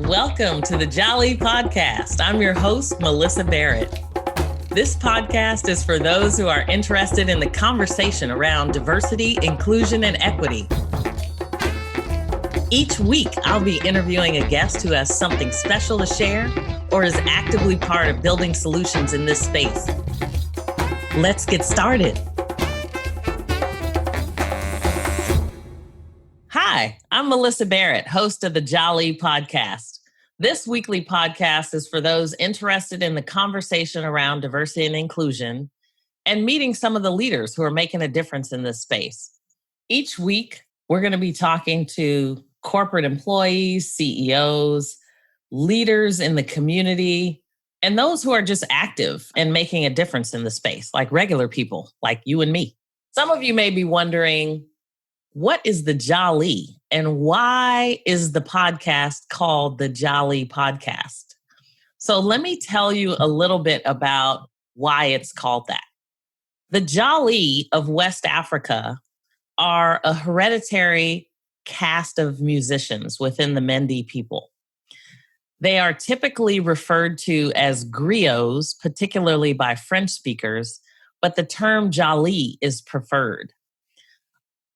Welcome to the Jali Podcast. I'm your host, Melyssa Barrett. This podcast is for those who are interested in the conversation around diversity, inclusion, and equity. Each week, I'll be interviewing a guest who has something special to share or is actively part of building solutions in this space. Let's get started. Hi, I'm Melyssa Barrett, host of the Jali Podcast. This weekly podcast is for those interested in the conversation around diversity and inclusion and meeting some of the leaders who are making a difference in this space. Each week, we're going to be talking to corporate employees, CEOs, leaders in the community, and those who are just active and making a difference in the space, like regular people like you and me. Some of you may be wondering, what is the Jali and why is the podcast called the Jali Podcast? So let me tell you a little bit about why it's called that. The Jali of West Africa are a hereditary caste of musicians within the Mendi people. They are typically referred to as griots, particularly by French speakers, but the term Jali is preferred.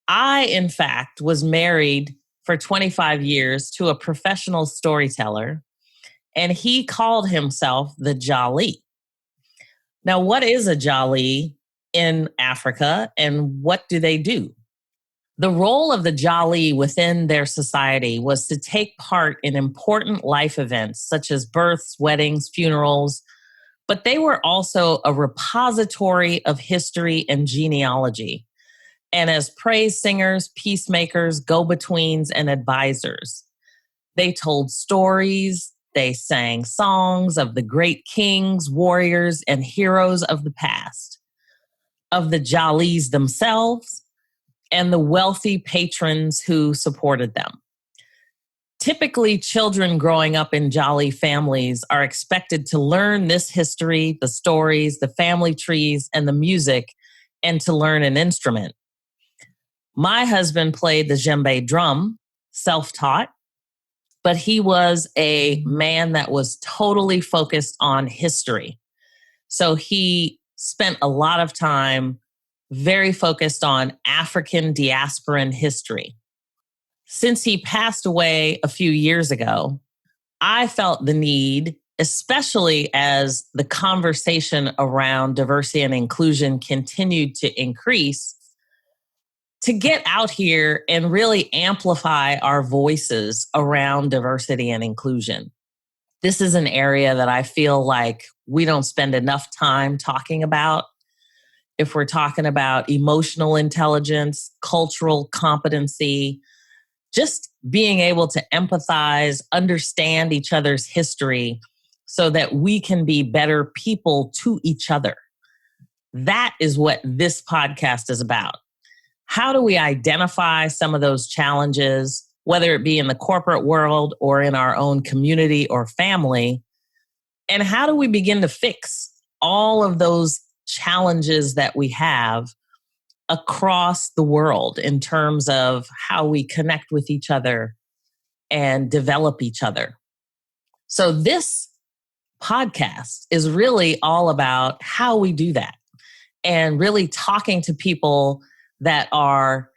I, in fact, was married for 25 years to a professional storyteller, and he called himself the Jali. Now, what is a Jali in Africa, and what do they do? The role of the Jali within their society was to take part in important life events such as births, weddings, funerals, but they were also a repository of history and genealogy. And as praise singers, peacemakers, go-betweens, and advisors. They told stories, they sang songs of the great kings, warriors, and heroes of the past, of the Jalis themselves, and the wealthy patrons who supported them. Typically, children growing up in Jali families are expected to learn this history, the stories, the family trees, and the music, and to learn an instrument. My husband played the djembe drum, self-taught, but he was a man that was totally focused on history. So he spent a lot of time very focused on African diasporan history. Since he passed away a few years ago, I felt the need, especially as the conversation around diversity and inclusion continued to increase, to get out here and really amplify our voices around diversity and inclusion. This is an area that I feel like we don't spend enough time talking about. If we're talking about emotional intelligence, cultural competency, just being able to empathize, understand each other's history so that we can be better people to each other. That is what this podcast is about. How do we identify some of those challenges, whether it be in the corporate world or in our own community or family? And how do we begin to fix all of those challenges that we have across the world in terms of how we connect with each other and develop each other? So this podcast is really all about how we do that and really talking to people that are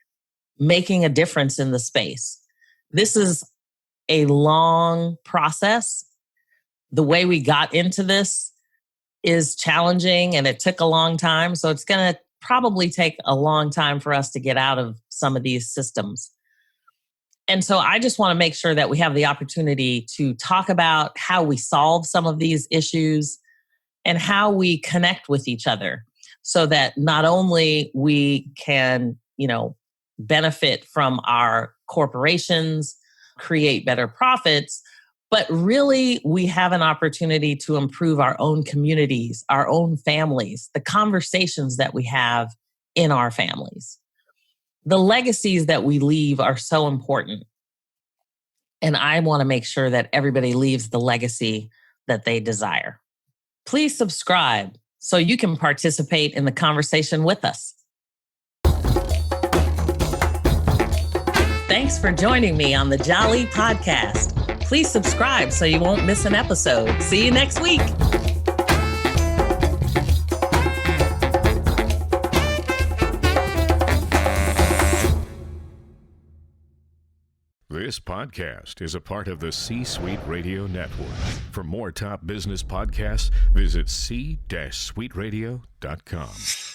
making a difference in the space. This is a long process. The way we got into this is challenging and it took a long time. So it's going to probably take a long time for us to get out of some of these systems. And so I just want to make sure that we have the opportunity to talk about how we solve some of these issues and how we connect with each other, so that not only we can, benefit from our corporations, create better profits, but really we have an opportunity to improve our own communities, our own families, the conversations that we have in our families. The legacies that we leave are so important. And I want to make sure that everybody leaves the legacy that they desire. Please subscribe so you can participate in the conversation with us. Thanks for joining me on the Jali Podcast. Please subscribe so you won't miss an episode. See you next week. This podcast is a part of the C-Suite Radio Network. For more top business podcasts, visit c-suiteradio.com.